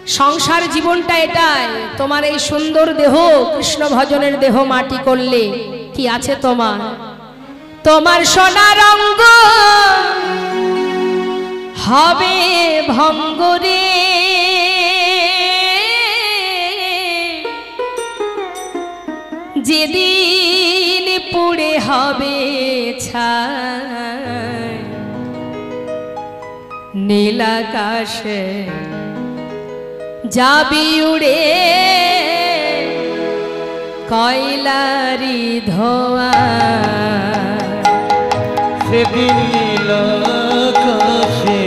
সংসার জীবনটা এটাই। তোমার এই সুন্দর দেহ, কৃষ্ণ ভজনের দেহ মাটি করলে কি আছে তোমার? তোমার সোনার অঙ্গ হবে ভঙ্গরে, যেদিন পুড়ে হবে ছাই নীল আকাশে যাবি উড়ে কয়লারি ধোয়া, সেদিন নীল আকাশে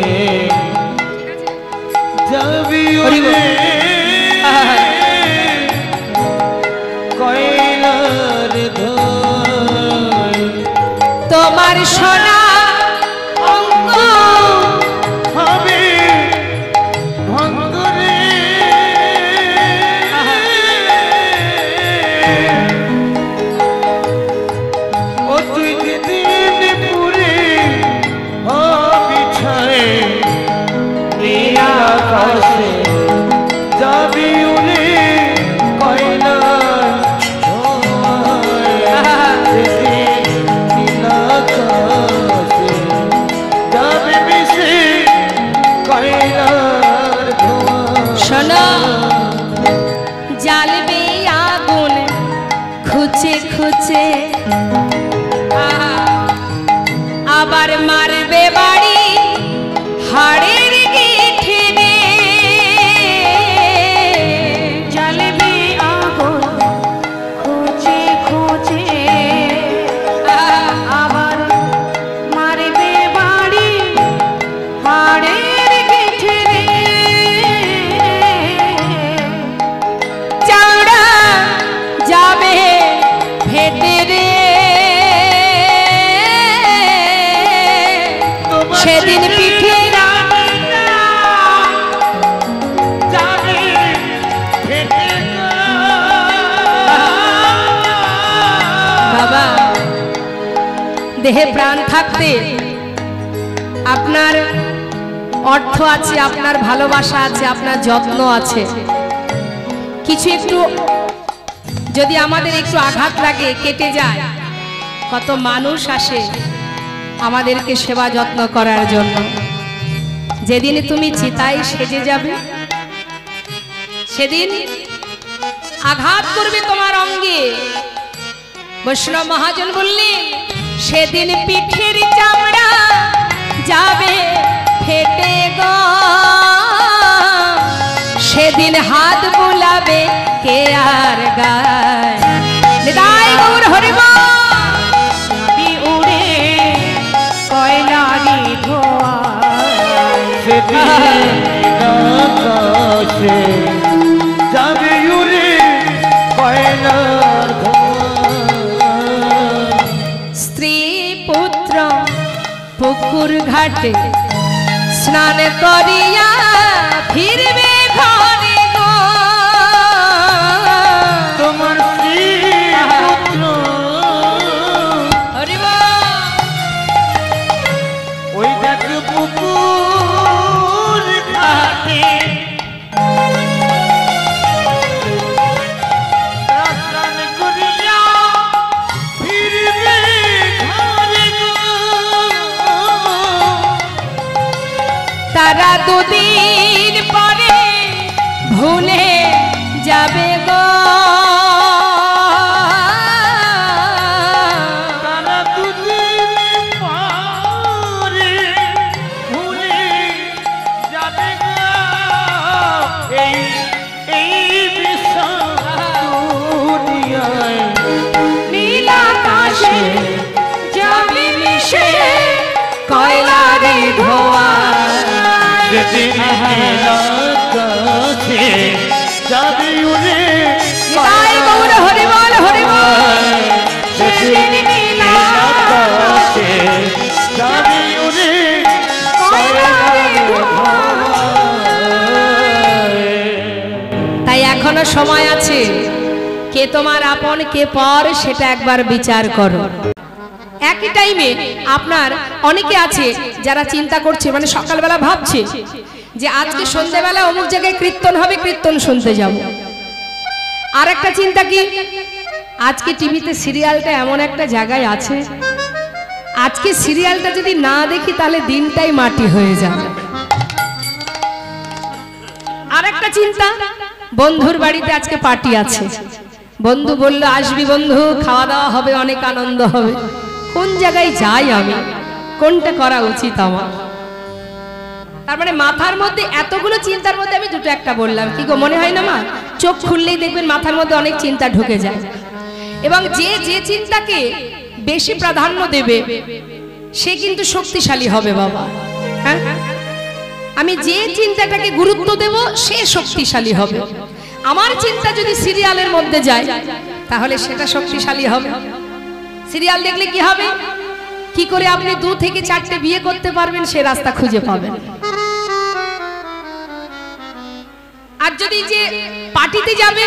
যাবি উড়ে কয়লার ধোয়া। তোমার সোনা অঙ্গ হবে ভঙ্গরে, ও তুই যেদিন পুরে হবি ছাই নীল আকাশে যাবি উড়ে কয়লার ধোঁয়া। সেদিন নীল আকাশে যাবি মিশে কয়লার ধোঁয়া। শোনো, জ্বালবে আগুন খুঁচে খুঁচে, আবার মারবে বাড়ি হাড়ের গিঠে রে। জ্বালবে আগুন খুঁচে খুঁচে, আবার মারবে বাড়ি হাড়ের গিঠে রে। চামড়া যাবে ফেটে রে, সেদিন পিঠে যাবে ফেটে বাবা, দেহে প্রাণ থাকতে আপনার অর্থ আছে, আপনার ভালোবাসা আছে, আপনার যত্ন আছে। কিছু একটু যদি আমাদের একটু আঘাত লাগে, কেটে যায়, কত মানুষ আসে আমাদেরকে সেবা যত্ন করার জন্য। যেদিন তুমি চিতায় সেজে যাবে, সেদিন আঘাত করবে তোমার অঙ্গে। বৈষ্ণব মহাজন বললেন, সেদিন পিঠের চামড়া যাবে ফেটে গো, সেদিন হাত বুলাবে কে আর গায়। নিতাই গৌর হরি বল। যাবি উড়ে কয়লারি ধোয়া, সেদিন আকাশে যাবে উড়ে কয়লার ধোঁয়া। স্ত্রী পুত্র পুকুর ঘাটে স্নান করিয়া ফিরবে ঘরে গো। তোমার স্ত্রী পুত্র হরি বল। ওই দেখ পুকুর ঘাটে স্নান করিয়া ফিরবে ঘরে গো। তারা দুদিন পরে ভুলে যাবে গো, তারা দুদিন পরে ভুলে যাবে গো। এই বিষম দুনিয়ায় নীল আকাশে যাবে মিশে কয়লারি ধোয়া। যেদিন নীল আকাশে যাবে উড়ে নিতাই গৌর হরি বল, হরি বল। সেদিন নীল আকাশে যাবে উড়ে কয়লার ধোঁয়া। তাই এখনো সময় আছে, কে তোমার আপন কে পর সেটা একবার বিচার করো। একই টাইমে আপনার অনেকে আছে যারা চিন্তা করছে, মানে সকালবেলা ভাবছে যে আজকে সন্ধ্যাবেলা অমুক জায়গায় কীর্তন হবে, কীর্তন শুনতে যাব। আর একটা চিন্তা কি, আজকে টিভিতে সিরিয়ালটা এমন একটা জায়গায় আছে, আজকে সিরিয়ালটা যদি না দেখি তাহলে দিনটাই মাটি হয়ে যাবে। আর একটা চিন্তা, বন্ধুর বাড়িতে আজকে পার্টি আছে, বন্ধু বলল আসবি বন্ধু, খাওয়া দাওয়া হবে, অনেক আনন্দ হবে। কোন জায়গায় যাই আমি, কোনটা করা উচিত আমার? তার মানে মাথার মধ্যে এতগুলো চিন্তার মধ্যে আমি দুটো একটা বললাম। কি গো, মনে হয় না মা? চোখ খুললেই দেখবেন মাথার মধ্যে অনেক চিন্তা ঢুকে যায়, এবং যে যে চিন্তাকে বেশি প্রাধান্য দেবে সে কিন্তু শক্তিশালী হবে বাবা। হ্যাঁ, আমি যে চিন্তাটাকে গুরুত্ব দেব সে শক্তিশালী হবে। আমার চিন্তা যদি সিরিয়ালের মধ্যে যায় তাহলে সেটা শক্তিশালী হবে। সিরিয়াল দেখলে কি হবে, কি করে আপনি 2 থেকে 4টে বিয়ে করতে পারবেন সে রাস্তা খুঁজে পাবেন। আর যদি যে পার্টিতে যাবে,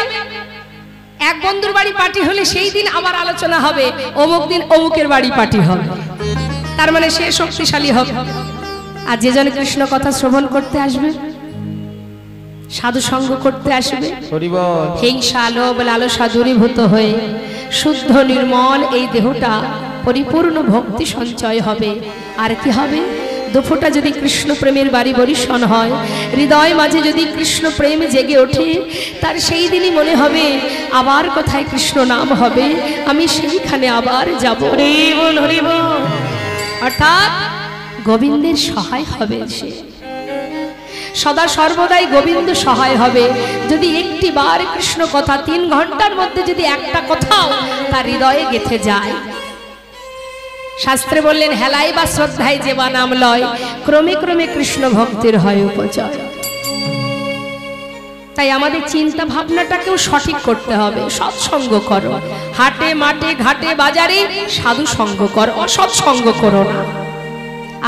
এক বন্ধুর বাড়ি পার্টি হলে সেই দিন আবার আলোচনা হবে অমুক দিন অমুকের বাড়ি পার্টি হবে, তার মানে সে শক্তিশালী হবে। আর যে জন কৃষ্ণ কথা শ্রবণ করতে আসবে, সাধু সঙ্গ করতে আসবে, হিংসা লোভ লালসা দূরীভূত হয়ে শুদ্ধ নির্মল এই দেহটা পরিপূর্ণ ভক্তি সঞ্চয় হবে। আর কি হবে, দুফোঁটা যদি কৃষ্ণ প্রেমের বাড়ি বরিশন হয়, হৃদয় মাঝে যদি কৃষ্ণ প্রেম জেগে ওঠে, তার সেই দিনই মনে হবে আবার কোথায় কৃষ্ণ নাম হবে, আমি সেইখানে আবার যাব। অর্থাৎ গোবিন্দের সহায় হবে সে, সদা সর্বদাই গোবিন্দ সহায় হবে। যদি একটি বার কৃষ্ণ কথা 3 ঘন্টার মধ্যে যদি একটা কথাও তার হৃদয়ে গেঁথে যায়। শাস্ত্রে বললেন হেলাই বা শ্রদ্ধায় যে বা নাম লয়, ক্রমে ক্রমে কৃষ্ণ ভক্তির হয় উপচয়। তাই আমাদের চিন্তা ভাবনাটাকেও সঠিক করতে হবে। সৎসঙ্গ করো, হাটে মাঠে ঘাটে বাজারে সাধু সঙ্গ করো, অসৎসঙ্গ করো না।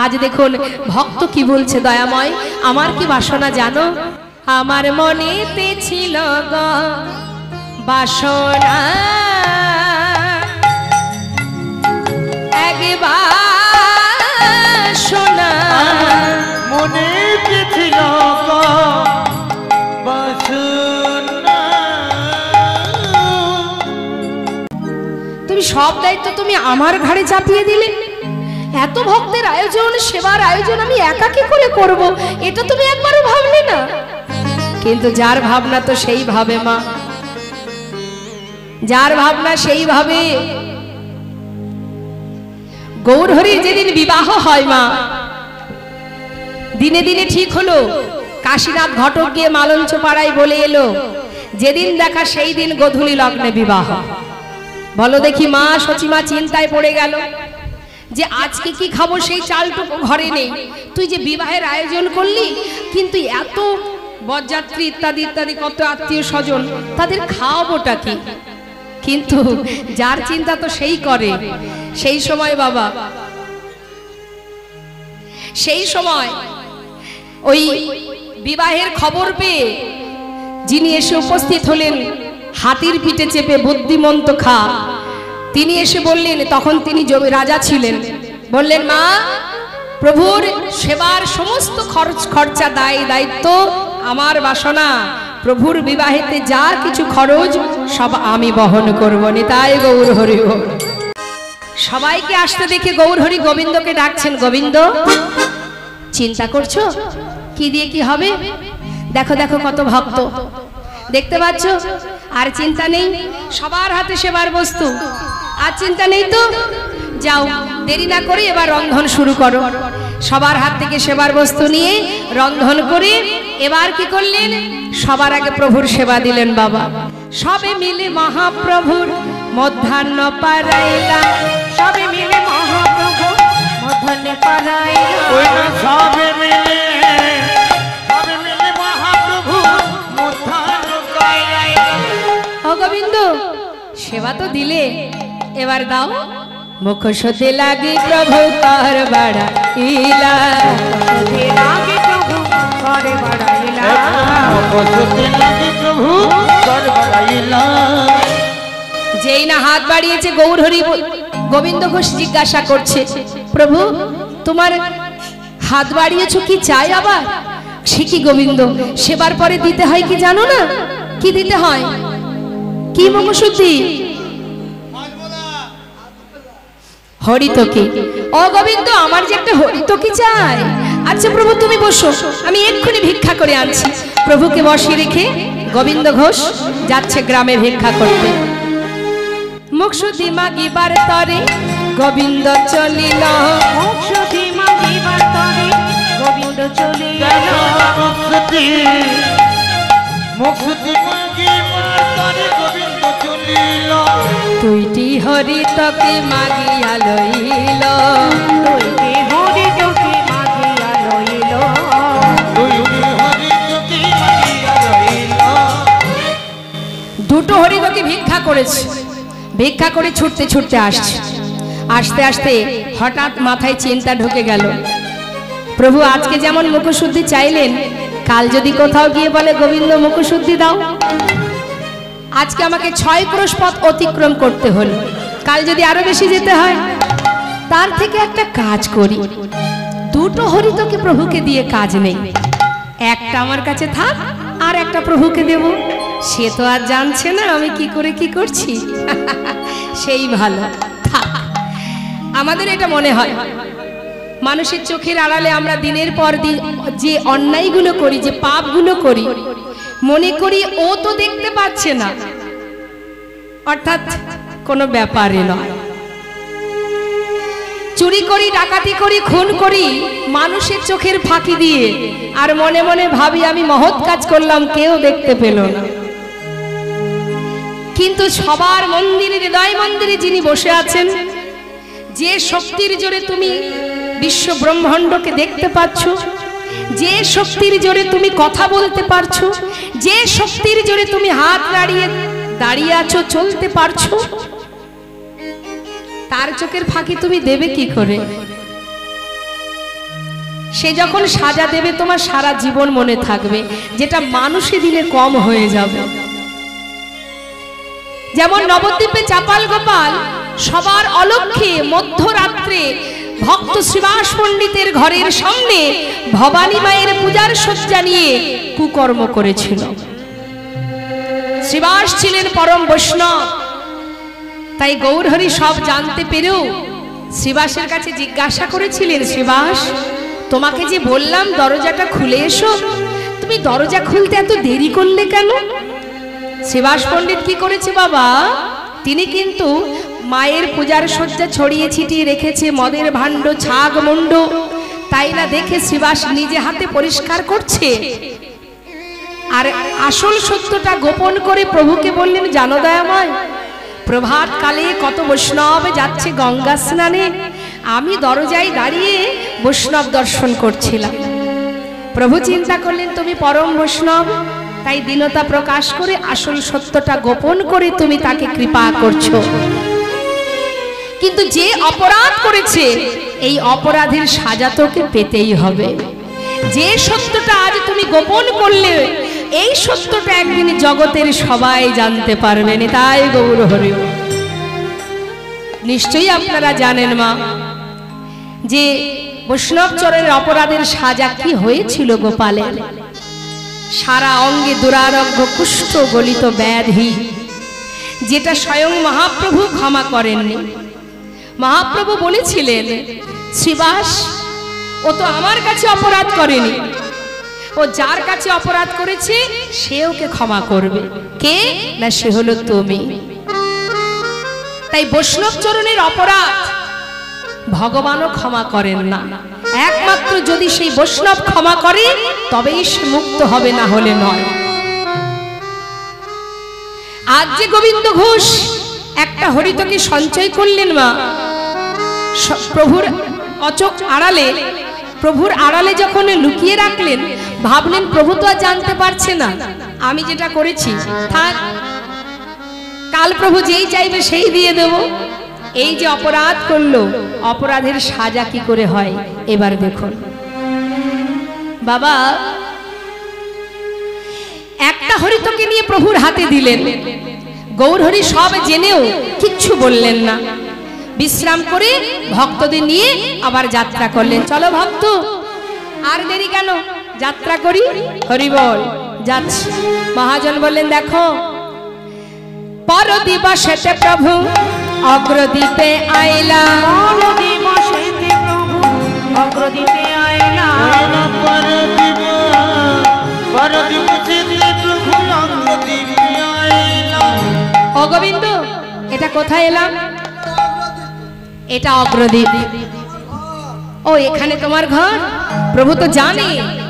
আজ দেখুন ভক্ত কি বলছে, দয়াময় আমার কি বাসনা জানো, আমার মনেতে ছিল গো বাসনা, একবার শোনা মনেতে ছিল গো বাসনা। তুমি সব দায়িত্ব তুমি আমার ঘাড়ে চাপিয়ে দিলে। এত ভক্তের আয়োজন, সেবার আয়োজন আমি একা কি করে করব, এটা তুমি একবারও ভাবলে না। কিন্তু যার ভাবনা তো সেই ভাবে মা, যার ভাবনা সেই ভাবে। গৌরহরির যেদিন বিবাহ হয় মা, দিনে দিনে ঠিক হলো, কাশীনাথ ঘটক গিয়ে মালঞ্চ পাড়ায় বলে এলো, যেদিন দেখা সেই দিন গোধূলি লগ্নে বিবাহ। বলো দেখি মা, সচিমা চিন্তায় পড়ে গেল যে আজকে কি খাবো, সেই চালটুকু ঘরে নেই। তুই যে বিবাহের আয়োজন করলি, কিন্তু এত বরযাত্রী ইত্যাদি ইত্যাদি কত আত্মীয় স্বজন, তাদের খাওয়াবোটা কি? কিন্তু যার চিন্তা তো সেই করে। সেই সময় বাবা, সেই সময় ওই বিবাহের খবর পেয়ে যিনি এসে উপস্থিত হলেন, হাতির পিঠে চেপে বুদ্ধিমন্ত খা, তিনি এসে বললেন, তখন তিনি রাজা ছিলেন, বললেন মা, প্রভুর সেবার সমস্ত খরচা দায়িত্ব আমার বাসনা, প্রভুর বিবাহেতে যা কিছু খরচ সব আমি বহন করব। নিতাই গৌর হরি। সবাইকে আসতে দেখে গৌরহরি গোবিন্দকে ডাকছেন, গোবিন্দ চিন্তা করছো কি দিয়ে কি হবে? দেখো দেখো কত ভক্ত, দেখতে পাচ্ছ? আর চিন্তা নেই, সবার হাতে সেবার বস্তু, আর চিন্তা নেই তো? যাও, দেরি না করে এবার রন্ধন শুরু করো। সবার হাত থেকে সেবার বস্তু নিয়ে রন্ধন করে এবার কি করলেন, সবার আগে প্রভুর সেবা দিলেন বাবা। সবে মিলে মহাপ্রভুর মধ্যাহ্ন পারাইলা, সবে মিলে মহাপ্রভু মধ্যাহ্ন পারাইলা, সবে মিলে মহাপ্রভু মধ্যাহ্ন পারাইলা। ও গোবিন্দ, সেবা তো দিলে, এবার দাও মুখ সতে লাগে প্রভু কর বাড়াইলা, লাগে প্রভু কর বাড়াইলা, মুখ সতে লাগে প্রভু কর বাড়াইলা। যেই না হাত বাড়িয়েছে গৌরহরি, গোবিন্দ ঘোষ জিজ্ঞাসা করছে, প্রভু তোমার হাত বাড়িয়েছো কি চাই আবার? সে কি গোবিন্দ, সেবার পরে দিতে হয় কি জানো না? কি দিতে হয়? কি মুখশুদ্ধি? হরিতকি। ও গোবিন্দ, আমার যে একটা হরিতকি চাই। আচ্ছা প্রভু তুমি বসো, আমি এক্ষুনি ভিক্ষা করে আনছি। প্রভুকে বসিয়ে রেখে গোবিন্দ ঘোষ যাচ্ছে গ্রামে ভিক্ষা করতে। মুখশুদ্ধি মাগিবার তরে গোবিন্দ চলিল, মুখশুদ্ধি মাগিবার তরে গোবিন্দ চলিল। মুখশুদ্ধি মাগিবার তরে গোবিন্দ চলিল। তুইটি হরিতকি মাগিয়া লইল, তুইটি হরিতকি মাগিয়া লইল। তুইটি হরিতকি মাগিয়া লইল। দুটো হরিতকি ভিক্ষা করেছে, ভিক্ষা করে ছুটতে ছুটতে আসছে। আসতে আসতে হঠাৎ মাথায় চিন্তা ঢুকে গেল, প্রভু আজকে যেমন মুখশুদ্ধি চাইলেন, কাল যদি কোথাও গিয়ে বলে গোবিন্দ মুখশুদ্ধি দাও, আজকে আমাকে 6 ক্রোশ পথ অতিক্রম করতে হলো, কাল যদি আরো বেশি যেতে হয়, তার থেকে একটা কাজ করি, দুটো হরিতকি প্রভুকে দিয়ে কাজ নেই, একটা আমার কাছে থাক আর একটা প্রভুকে দেব। সে তো আর জানছে না আমি কি করে কি করছি, সেই ভালো থাক। আমাদের এটা মনে হয়, মানুষের চোখের আড়ালে আমরা দিনের পর দিন যে অন্যায়গুলো করি, যে পাপগুলো করি, মনে করি ও তো দেখতে পাচ্ছে না, অর্থাৎ কোনো ব্যাপারই নয়। চুরি করি, ডাকাতি করি, খুন করি মানুষের চোখের ফাঁকি দিয়ে, আর মনে মনে ভাবি আমি মহৎ কাজ করলাম, কেউ দেখতে পেল না। কিন্তু সবার মন্দিরে, হৃদয় মন্দিরে যিনি বসে আছেন, যে শক্তির জোরে তুমি বিশ্ব ব্রহ্মাণ্ডকে দেখতে পাচ্ছ, যে শক্তির জোরে তুমি কথা বলতে পারছো, যে শক্তির জোরে তুমি হাত নাড়িয়ে দাঁড়িয়ে আছো, চলতে পারছো, তার চোখের ফাঁকি তুমি দেবে কি করে? সে যখন সাজা দেবে তোমার সারা জীবন মনে থাকবে, যেটা মানুষে দিলে কম হয়ে যাবে। যেমন নবদ্বীপে চাপাল গোপাল সবার অলক্ষ্যে মধ্যরাত্রে ভক্ত শ্রীবাস পণ্ডিতের ঘরের সামনে ভবানী মায়ের পূজার সজ্জা নিয়ে কুকর্ম করেছিল। শ্রীবাস ছিলেন পরম বৈষ্ণব, তাই গৌরহরি সব জানতে পেরেও শ্রীবাসের কাছে জিজ্ঞাসা করেছিলেন, শ্রীবাস তোমাকে যে বললাম দরজাটা খুলে এসো, তুমি দরজা খুলতে এত দেরি করলে কেন? শ্রীবাস পণ্ডিত কি করেছে বাবা, তিনি কিন্তু মায়ের পূজার সজ্জা ছড়িয়ে ছিটিয়ে রেখেছে, মদের ভাণ্ড, ছাগ মুন্ড, তাই না দেখে শ্রীবাস নিজে হাতে পরিষ্কার করছে। আর আসল সত্যটা গোপন করে প্রভুকে বললেন, জানো দয়াময়, প্রভাত কালে কত বৈষ্ণব যাচ্ছে গঙ্গা স্নানে, আমি দরজায় দাঁড়িয়ে বৈষ্ণব দর্শন করছিলাম। প্রভু চিন্তা করলেন তুমি পরম বৈষ্ণব, তাই দীনতা প্রকাশ করে আসল সত্যটা গোপন করে তুমি তাকে কৃপা করছো। কিন্তু যে অপরাধ করেছে, এই অপরাধের সাজা তোকে পেতেই হবে। যে সত্যটা আজ তুমি গোপন করলে, এই সত্যটা একদিন জগতের সবাই জানতে পারবেন। তাই গৌর হরি, নিশ্চয়ই আপনারা জানেন মা, যে বৈষ্ণব চরের অপরাধের সাজা কি হয়েছিল গোপালের। সারা অঙ্গে দুরারোগ্য কুষ্ঠ গলিত ব্যাধি, যেটা স্বয়ং মহাপ্রভু ক্ষমা করেননি। মহাপ্রভু বলেছিলেন, শ্রীবাস ও তো আমার কাছে অপরাধ করেনি, ও যার কাছে অপরাধ করেছে সে ওকে ক্ষমা করবে। কে না, সে হলো তুমি। তাই বৈষ্ণব চরণের অপরাধ ভগবানও ক্ষমা করেন না, একমাত্র যদি সেই বৈষ্ণব ক্ষমা করে তবেই সে মুক্ত হবে, না হলে নয়। আজ যে গোবিন্দ ঘোষ একটা হরিতকে সঞ্চয় করলেন মা, প্রভুর অচোখ আড়ালে, প্রভুর আড়ালে যখন লুকিয়ে রাখলেন, ভাবলেন প্রভু তো আর জানতে পারছে না আমি যেটা করেছি, থাক, কাল প্রভু যেই চাইবে সেই দিয়ে দেব। এই যে অপরাধ করলো, অপরাধের সাজা কি করে হয় এবার দেখুন বাবা। একটা হরিতকে নিয়ে প্রভুর হাতে দিলেন, গৌরহরি সব জেনেও কিচ্ছু বললেন না, বিশ্রাম করে ভক্তদের নিয়ে আবার যাত্রা করলেন। চলো ভক্ত, আর দেরি কেন, যাত্রা করি। হরি বল। যাচ্ছি। মহাজন বললেন দেখো পর দিবসেতে প্রভু অগ্রদ্বীপে আইলা, পর দিবসেতে প্রভু অগ্রদ্বীপে আইলা, ও গোবিন্দ এটা কোথায় এলাম? এটা অগ্রদ্বীপ। ও এখানে তোমার ঘর? প্রভু তো জানে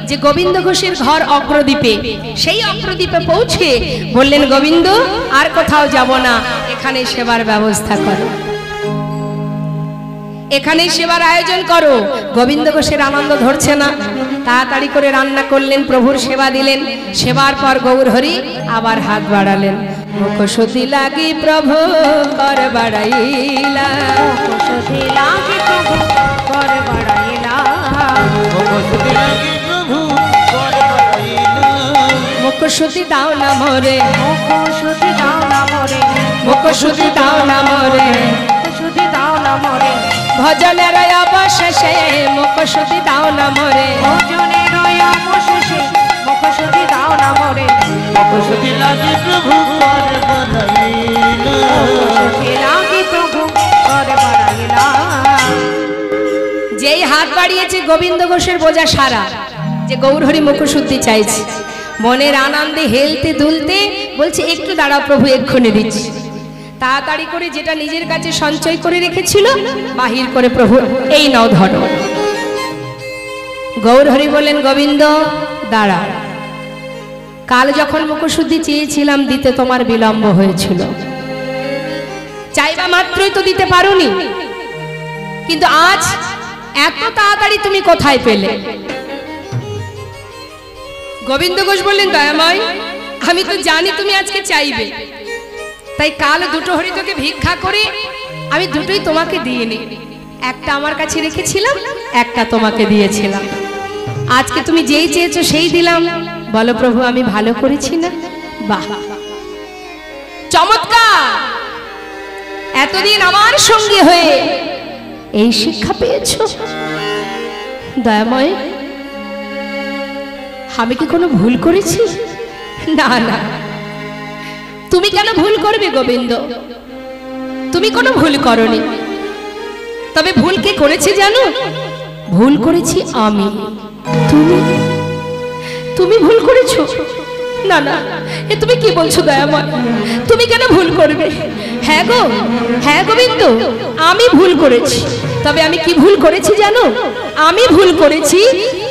যে গোবিন্দ ঘোষের ঘর অগ্রদ্বীপে। সেই অগ্রদ্বীপে পৌঁছে বললেন গোবিন্দ আর কোথাও যাব না, এখানে সেবার ব্যবস্থা করো, এখানেই সেবার আয়োজন করো। গোবিন্দ ঘোষের আনন্দ ধরছে না, তাড়াতাড়ি করে রান্না করলেন, প্রভুর সেবা দিলেন। সেবার পর গৌর হরি আবার হাত বাড়ালেন। মুখশুদ্ধি লাগি প্রভু কর বাড়াইলা, মুখশুদ্ধি লাগি প্রভু কর বাড়াইলা, মুখশুদ্ধি দাও না মোরে, মুখশুদ্ধি দাও না মোরে, মুখশুদ্ধি দাও না মোরে, মুখশুদ্ধি দাও না মোরে, ভজনের অবশেষে মুখশুদ্ধি দাও না মোরে, ভজনের অবশেষে মুখশুদ্ধি দাও না মোরে, মুখশুদ্ধি লাগি প্রভু কর বাড়াইলা, মুখশুদ্ধি লাগি প্রভু কর বাড়াইলা। যেই হাত বাড়িয়েছে গোবিন্দ ঘোষের বোঝা সারা, যে গৌরহরি মুখশুদ্ধি চাইছে। মনের আনন্দে হেলতে দুলতে বলছে একটু দাঁড়াও প্রভু, এক্ষুনি দিচ্ছি। তাড়াতাড়ি করে যেটা নিজের কাছে সঞ্চয় করে রেখেছিল বাহির করে প্রভু এই নাও ধরো। গৌরহরি বললেন গোবিন্দ দাঁড়া, কাল যখন মুখশুদ্ধি চেয়েছিলাম দিতে তোমার বিলম্ব হয়েছিল, চাইবা মাত্রই তো দিতে পারোনি, কিন্তু আজ এত তাড়াতাড়ি তুমি কোথায় পেলে? গোবিন্দ ঘোষ বললেন দয়াময় আমি তো জানি তুমি আজকে চাইবে, তাই কাল দুটো হরি তোকে ভিক্ষা করে আমি দুটোই তোমাকে দিইনি, একটা আমার কাছে রেখেছিলাম, একটা তোমাকে দিয়েছিলাম। আজকে তুমি যেই চেয়েছো সেই দিলাম, বলো প্রভু আমি ভালো করেছি না? বাহ চমৎকার, এতদিন আমার সঙ্গে হয়ে এই শিক্ষা পেয়েছো। দয়াময় আমি কি কোনো ভুল করেছি? না না, তুমি কেন ভুল করবে গোবিন্দ? তুমি কোনো ভুল করনি। তবে ভুল কে করেছে জানো? ভুল করেছি আমি। তুমি তুমি ভুল করেছো? না না, এ তুমি কি বলছো দয়াময়? তুমি কেন ভুল করবে? হ্যাঁ গো, হ্যাঁ গোবিন্দ আমি ভুল করেছি। তবে আমি কি ভুল করেছি জানো? আমি ভুল করেছি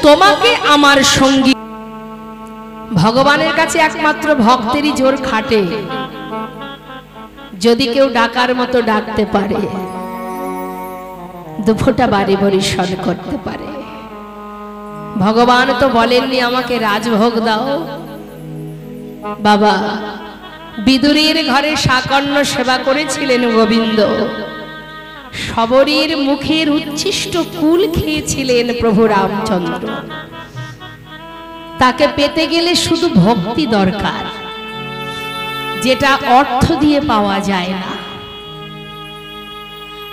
তোমাকে আমার সঙ্গী। ভগবানের কাছে একমাত্র ভক্তেরই জোর খাটে, যদি কেউ ডাকার মতো ডাকতে পারে, দুফোঁটা বাড়ি বরিশন করতে পারে। ভগবান তো বলেননি আমাকে রাজভোগ দাও। বাবা বিদুরের ঘরে সাকর্ণ সেবা করেছিলেন গোবিন্দ, শবরীর মুখের উচ্ছিষ্ট কুল খেয়েছিলেন প্রভু রামচন্দ্র। তাকে পেতে গেলে শুধু ভক্তি দরকার, যেটা অর্থ দিয়ে পাওয়া যায় না।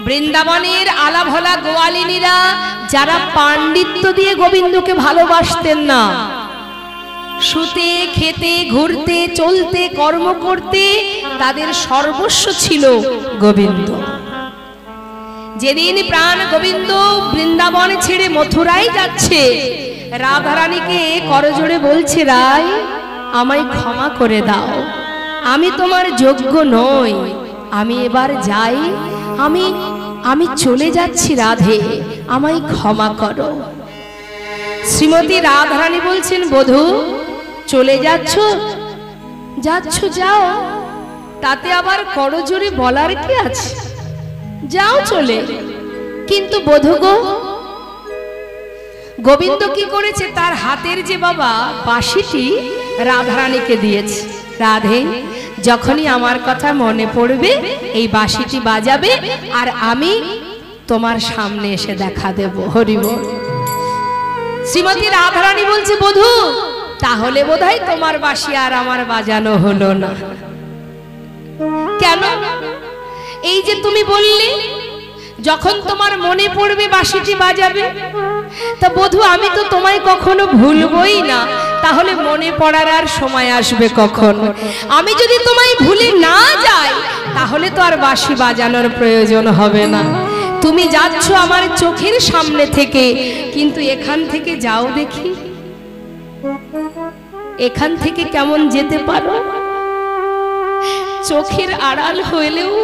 বৃন্দাবনের আলাভোলা গোয়ালিনীরা যারা পাণ্ডিত্য দিয়ে গোবিন্দকে ভালোবাসতেন না, শুতে খেতে ঘুরতে চলতে কর্ম করতে তাদের সর্বস্ব ছিল গোবিন্দ। যেদিন প্রাণ গোবিন্দ বৃন্দাবন ছেড়ে মথুরায় যাচ্ছে, রাধারানীকে করজোড়ে বলছে রায় আমায় ক্ষমা করে দাও, আমি তোমার যোগ্য নই, আমি এবার যাই, আমি আমি চলে যাচ্ছি রাধে, আমায় ক্ষমা করো। শ্রীমতী রাধারানী বলছেন বধূ চলে যাচ্ছ? যাচ্ছ যাও, তাতে আবার করজোড়ে বলার কি আছে? যাও চলে। কিন্তু বধূ গো, গোবিন্দ কি করেছে? তার হাতের যে বাবা বাঁশিটি রাধারানীকে দিয়েছে। রাধে যখনই আমার কথা মনে পড়বে এই বাঁশিটি বাজাবে আর আমি তোমার সামনে এসে দেখা দেব। হরি বল। শ্রীমতী রাধারানী বলছে বধূ তাহলে বোধহয় তোমার বাঁশি আর আমার বাজানো হলো না। কেন? এই যে তুমি বললে যখন তোমার মনে পড়বে বাঁশিটি বাজাবে। তা বধূ আমি তো তোমায় কখনো ভুলবই না, তাহলে মনে পড়ার আর সময় আসবে কখন? আমি যদি তোমায় ভুলে না যাই তাহলে তো আর বাঁশি বাজানোর প্রয়োজন হবে না। তুমি যাচ্ছ আমার চোখের সামনে থেকে, কিন্তু এখান থেকে যাও দেখি, এখান থেকে কেমন যেতে পারো? চোখের আড়াল হইলেও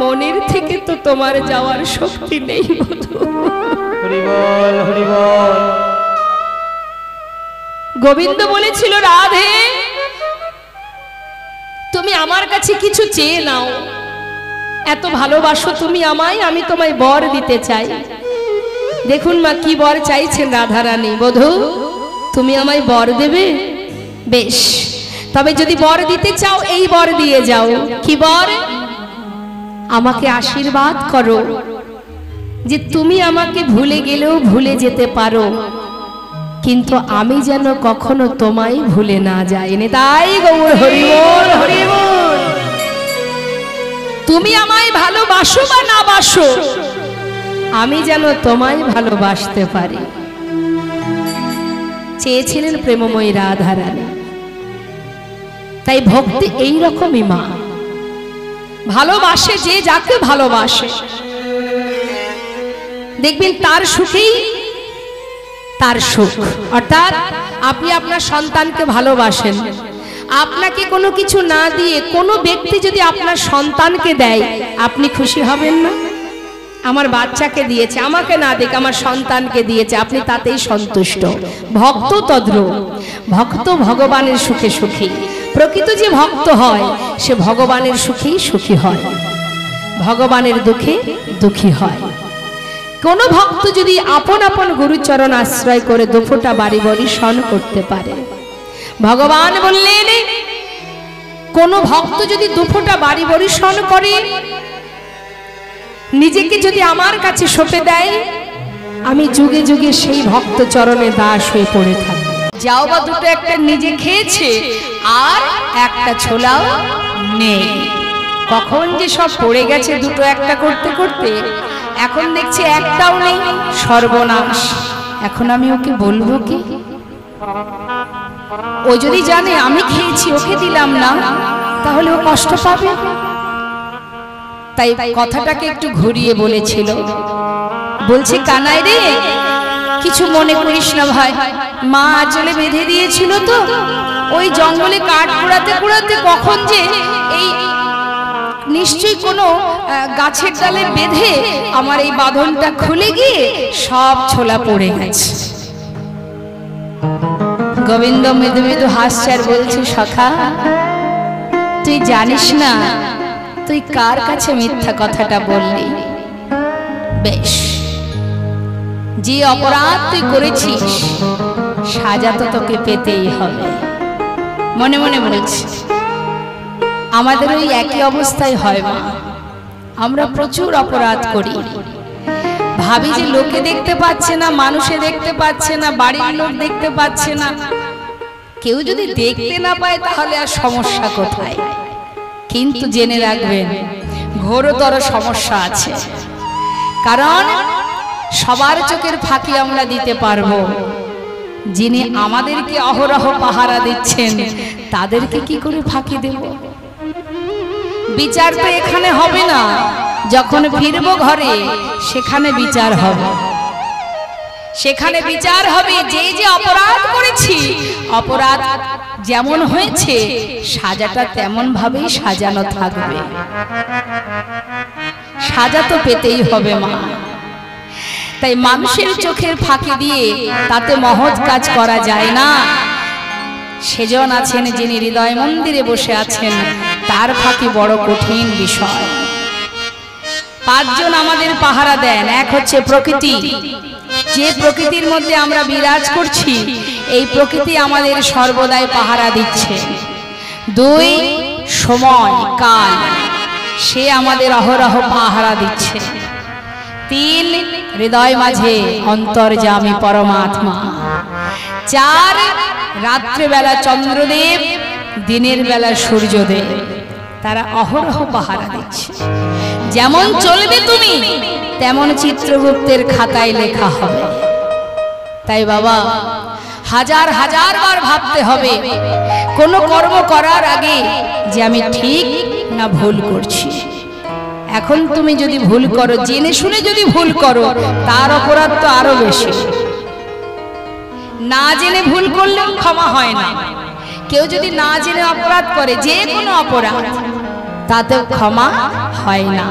মনের থেকে তো তোমার যাওয়ার শক্তি নেই বধূ। হরি বল, হরি বল। গোবিন্দ বলেছিল, রাধে তুমি আমার কাছে কিছু চেয়ে নাও, এত ভালোবাসো তুমি আমায়, আমি তোমায় বর দিতে চাই। দেখুন মা কি বর চাইছেন রাধারানী। বধূ তুমি আমায় বর দেবে? বেশ, তবে যদি বর দিতে চাও এই বর দিয়ে যাও। কি বর? আমাকে আশীর্বাদ করো যে তুমি আমাকে ভুলে গেলেও ভুলে যেতে পারো, কিন্তু আমি যেন কখনো তোমায় ভুলে না যাই। তাই গৌর হরি বল, হরি বল। তুমি আমায় ভালোবাসো বা না বাসো, আমি যেন তোমায় ভালোবাসতে পারি। চেয়েছিলেন প্রেমময়ী রাধারানী। তাই ভক্তি এইরকমই মা, ভালোবাসে যে যাকে ভালোবাসে, দেখবেন তার সুখেই তার সুখ। অর্থাৎ আপনি আপনার সন্তানকে ভালোবাসেন, আপনাকে কোনো কিছু না দিয়ে কোনো ব্যক্তি যদি আপনার সন্তানকে দেয় আপনি খুশি হবেন না? আমার বাচ্চাকে দিয়েছে, আমাকে না দেখ আমার সন্তানকে দিয়েছে, আপনি তাতেই সন্তুষ্ট। ভক্ত তদ্রূপ, ভক্ত ভগবানের সুখে সুখী। প্রকৃত যে ভক্ত হয় সে ভগবানের সুখেই সুখী হয়, ভগবানের দুঃখে দুঃখী হয়। কোন ভক্ত যদি আপন আপন গুরুচরণ আশ্রয় করে দুফোটা বাড়ি বাড়ি শন করতে পারে, ভগবান বললেন কোন ভক্ত যদি দুফোটা বাড়ি বাড়ি শন করে, নিজেকে যদি আমার কাছে সঁপে দেয়, আমি যুগে যুগে সেই ভক্ত চরণে দাস হয়ে পড়ে থাকি। যাও বা দুটো একটা নিজে খেয়েছে আর একটা ছোলাও নেই। কখন যে সব পড়ে গেছে দুটো একটা করতে করতে, এখন দেখছি একটাও নেই। সর্বনাশ, এখন আমি ওকে বলবো কি? ও যদি জানে আমি খেয়েছি ওকে দিলাম না, তাহলে ও কষ্ট পাবে। তাই কথাটাকে একটু ঘুরিয়ে বলেছিল, বলছে কানাই রে কিছু মনে করিস না ভাই, মা আঁচলে বেঁধে দিয়েছিল তো, ওই জঙ্গলে কাঠ কুড়াতে কুড়াতে কখন যে এই নিশ্চয়ই কোনো গাছের ডালে বেঁধে আমার এই বাঁধনটা খুলে গিয়ে সব ছোলা পড়ে গেছে। গোবিন্দ মৃদু মৃদু হাসছে আর বলছে, সখা তুই জানিস না তুই কার কাছে মিথ্যা কথাটা বললি? বেশ, যে অপরাধ তুই করেছিস সাজা তো তোকে পেতেই হবে। মনে মনে বলছি, আমাদের ওই একই অবস্থায় হয় মা। আমরা প্রচুর অপরাধ করি, ভাবি যে লোকে দেখতে পাচ্ছে না, মানুষে দেখতে পাচ্ছে না, বাড়ির লোক দেখতে পাচ্ছে না। কেউ যদি দেখতে না পায় তাহলে আর সমস্যা কোথায়? কিন্তু জেনে রাখবেন ঘোরতর সমস্যা আছে। কারণ সবার চোখের ফাঁকি আমরা দিতে পারবো, যিনি আমাদেরকে অহরহ পাহারা দিচ্ছেন তাদেরকে কি করে ফাঁকি দেব? বিচার তো এখানে হবে না, যখন ফিরবো ঘরে সেখানে বিচার হবে। সেখানে বিচার হবে যে যে অপরাধ করেছি, অপরাধ যেমন হয়েছে সাজাটা তেমন ভাবেই সাজানো থাকবে। সাজা তো পেতেই হবে মা। তাই মানুষের চোখের ফাঁকি দিয়ে তাতে মহৎ কাজ করা যায় না। সেজন আছেন যিনি হৃদয় মন্দিরে বসে আছেন, তার ফাঁকি বড় কঠিন বিষয়। পাঁচজন আমাদের পাহারা দেন। এক হচ্ছে প্রকৃতি, যে প্রকৃতির মধ্যে আমরা বিরাজ করছি এই প্রকৃতি আমাদের সর্বদাই পাহারা দিচ্ছে। দুই, সময় কাল, সে আমাদের অহরহ পাহারা দিচ্ছে। তিন, হৃদয় মাঝে অন্তর্যামী পরমাত্মা। চার, রাত্রিবেলা চন্দ্রদেব, দিনের বেলা সূর্যদেব, তারা অহরহ পাহারা দিচ্ছে। যেমন চলবে তুমি তেমন চিত্রগুপ্তের খাতায় লেখা হবে। তাই বাবা হাজার হাজার বার ভাবতে হবে কোনো কর্ম করার আগে যে আমি ঠিক না ভুল করছি। এখন তুমি যদি ভুল করো, জেনে শুনে যদি ভুল করো, তার অপরাধ তো আরো বেশি। না জেনে ভুল করলেও ক্ষমা হয় না। কেউ যদি না জেনে অপরাধ করে, যে কোনো অপরাধ, তাতেও ক্ষমা হয় না।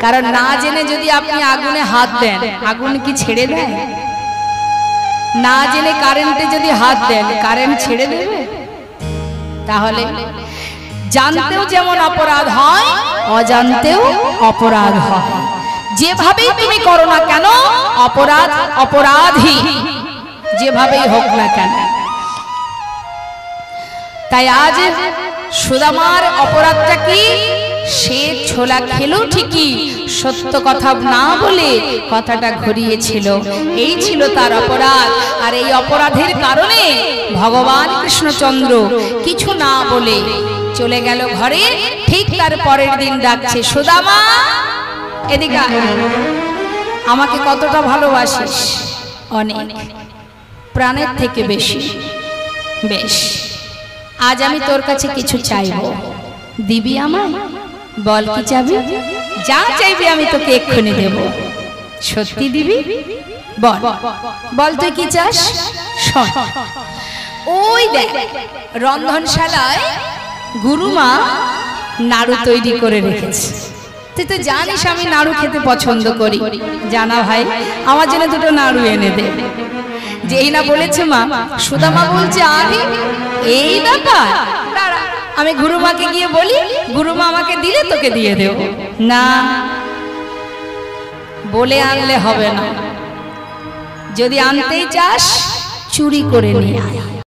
কারণ না জেনে যদি আপনি আগুনে হাত দেন, আগুন কি ছেড়ে দেয়? না জেনে কারেন্টে যদি হাত দেন, কারেন্ট ছেড়ে দেবে? তাহলে জানতেও যেমন অপরাধ হয়, অজান্তেও অপরাধ হয়। যেভাবেই তুমি করো না কেন, অপরাধ অপরাধী, যেভাবেই হোক না কেন। তাই আজ সুদামার অপরাধটা কি? সে ছোলা খেলো ঠিকই, সত্য কথা না বলে কথাটা ঘুরিয়েছিল, এই ছিল তার অপরাধ। আর এই অপরাধের কারণে ভগবান কৃষ্ণচন্দ্র কিছু না বলে চলে গেল ঘরে। ঠিক তার পরের দিন ডাকছে, সুদামা এদিকে আয়। আমাকে কতটা ভালোবাসিস? অনেক, প্রাণের থেকে বেশি। বেশ, আজ আমি তোর কাছে কিছু চাইবো, দিবি আমায়? বল কি চাবি? যা চাইবি আমি তোকে এক্ষুনি দেব। সত্যি দিবি? বল বল তুই কি চাস? শোন, ওই দেখ রন্ধনশালায় গুরুমা নাড়ু তৈরি করে রেখেছে। তুই তো জানিস আমি নাড়ু খেতে পছন্দ করি। জানা ভাই, আমার জন্য দুটো নাড়ু এনে দে। যেই না বলেছে মা, সুদামা বলছে আরে এই ব্যাপার, দাঁড়া আমি গুরুমাকে গিয়ে বলি, গুরুমা আমাকে দিলে তোকে দিয়ে দেব। না, বলে আনলে হবে না। যদি আনতেই চাস চুরি করে নিয়ে আয়।